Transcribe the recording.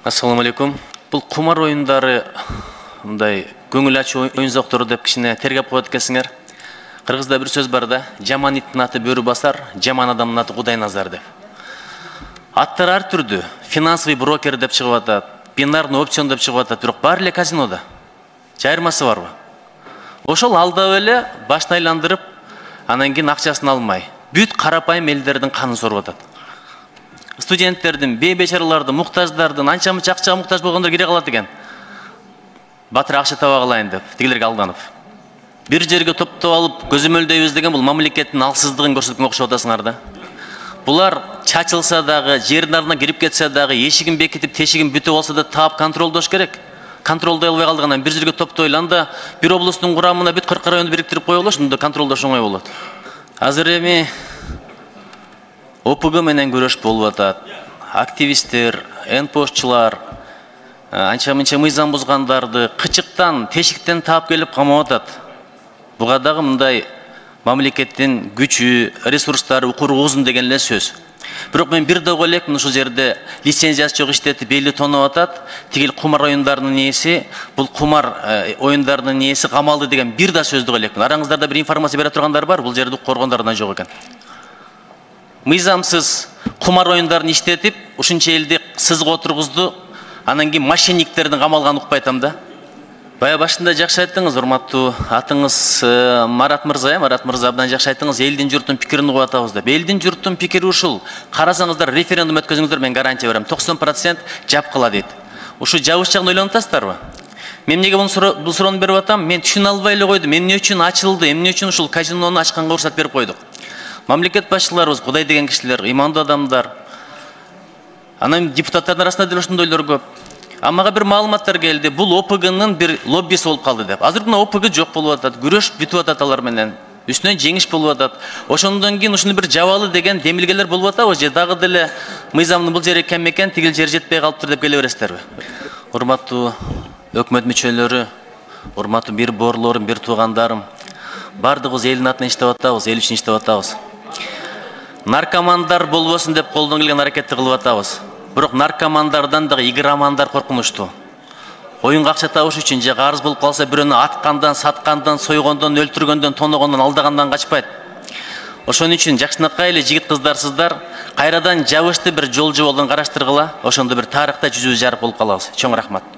Ассаламу алейкум. Бұл құмар ойындары мындай көңіл ачуу ойын зоқтыру деп кішіне тергеп қойып кеткенсіңер. Қырғызда бір сөз бар да, жаман иттің аты бөрі басар, жаман адамның аты Құдай назар деп. Аттар әр түрді, финансовый брокер деп шығып атат, бинарный опцион деп шығып атат, бирок баары эле казинода. Жайырмасы барбы? Ошол алдап эле башын айландырып, анан кийин акчасын алмай, бүт карапайым элдердин канын соруп атат. Студенттердин, бейбечаралардын, муктаждардын, анча-мынча акчага муктаж болгондор кире калат экен. Батыр акча таба калайын деп, тигилерге алданып. Бир жерге топтоп алып, көзөмөлдөйбүз деген бул мамлекеттин алсыздыгын көрсөткөнгө окшоп атасыңар да. Булар чачылса дагы, жердин артына кирип кетсе дагы, эшигин бекитип, тешигин бүтүп алса да таап контролдош керек. Контролдой албай калдыгынан бир жерге топтоп ойланда, бир облустун курамына бүт 40 районду бириктирип коелу, ошондо контролдош оңой болот. Азыр эми ОПГ менен көрөш болуп атат. Активисттер, НПОшчулар, анча-мынча мыйзам бузгандарды кычыктан, тешиктен таап келип камап атат. Буга дагы мындай мамлекеттин күчү, ресурстары укур узун деген эле сөз. Бирок мен бир да элекмин ушул жерде лицензиясы жок иштетип элди тоноп атат. Тигил кумар оюндарынын ээси, бул кумар оюндарынын ээси камалды деген бир да сөздү элекмин. Араңыздарда бир информация бере тургандар бар, бул жерде коргондордон жок экен. Мыйзамсыз кумар оюндарын иштетип, ушунча элди сызга отургузду, анан кийин мошенниктердин камалганын укпай атам да. Бая башында жакшы айттыңыз, урматтуу атыңыз Марат мырза, Марат мырза абдан жакшы айттыңыз, элдин журттун пикирин угуп атабыз деп. Элдин журттун пикири ушул. Карасаңыздар, референдум өткөзүңүздөр, мен гарантия берем, 90% жап кыла дейт. Ушу жабыш жагын ойлонуп атасыздарбы? Мен эмнеге бул суроону берип атам? Мен түшүнө албай эле койдум. Эмне үчүн ачылды? Эмне үчүн ушул казинону ачканга уруксат берип койдук? Мамлекет башчыларыбыз, Кудай деген кишилер, имандуу адамдар. Анан депутаттардын арасында деле ошондойлор көп. Амага бир маалыматтар келди. Бул ОПГнын бир лоббиси болуп калды деп. Азыр мына ОПГ жок болуп атат. Күрөш бүтүп атат алар менен. Үстүнөн жеңиш болуп атат. Ошондон кийин ушуну бир жабалы деген демилгелер болуп атабы же дагы деле мыйзамдын бул жери кем экен, тигил жер жетпей калыптыр деп келе бересиздерби? Урматтуу өкмөт мүчөлөрү, урматтуу бир боорлорум, бир туугандарым, бардыгыбыз элдин атынан иштеп атабыз, эл үчүн иштеп атабыз. Наркомандар болбосун деп колдон келген аракетти кылып атабыз. Бирок наркомандардан дагы игромандар коркунучтуу. Оюнга акча табыш үчүн же карыз болуп калса бирөөнү аткандан, саткандан, сойгондон, өлтүргөндөн, тоногондон, алдагандан качпайт. Ошон үчүн жакшынакай эле жигит кыздарсыздар, кайрадан жабышты бир жол жоболун караштыргыла, ошондо бир тарыхта жүзүбүз жарык болуп калабыз. Чоң рахмат.